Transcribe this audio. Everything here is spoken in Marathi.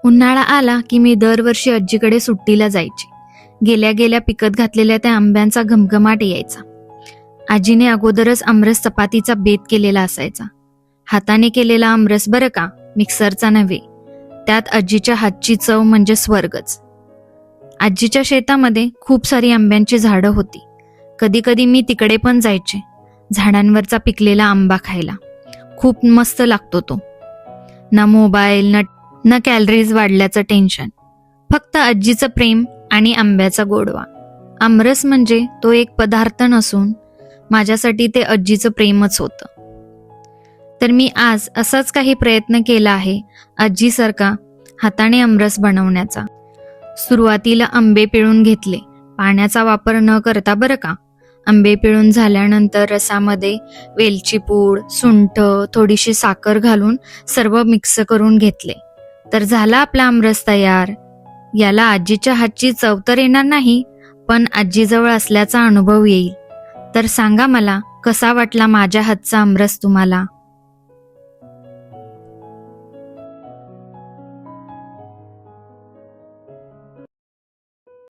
उन्हाळा आला की मी दरवर्षी आजीकडे सुट्टीला जायची. गेल्या गेल्या पिकत घातलेल्या त्या आंब्यांचा घमघमाट यायचा. आजीने अगोदरच आमरस चपातीचा बेत केलेला असायचा. हाताने केलेला आमरस बरं का, मिक्सरचा नव्हे. त्यात आजीच्या हातची चव म्हणजे स्वर्गच. आजीच्या शेतामध्ये खूप सारी आंब्यांची झाडं होती. कधी कधी मी तिकडे पण जायचे, झाडांवरचा पिकलेला आंबा खायला. खूप मस्त लागतो तो. ना मोबाईल, न कॅलरीज वाढल्याचं टेन्शन, फक्त आजीचं प्रेम आणि आंब्याचा गोडवा. आमरस म्हणजे तो एक पदार्थ नसून माझ्यासाठी ते आजीचं प्रेमच होतं. तर मी आज असाच काही प्रयत्न केला आहे आजीसारखा हाताने आमरस बनवण्याचा. सुरुवातीला आंबे पिळून घेतले, पाण्याचा वापर न करता बरं का. आंबे पिळून झाल्यानंतर रसामध्ये वेलची पूड, सुंठ, थोडीशी साखर घालून सर्व मिक्स करून घेतले. तर झाला आपला आमरस तयार. याला आजीच्या हातची चव तर येणार नाही, पण आजीजवळ असल्याचा अनुभव येईल. तर सांगा मला, कसा वाटला माझ्या हातचा आमरस तुम्हाला?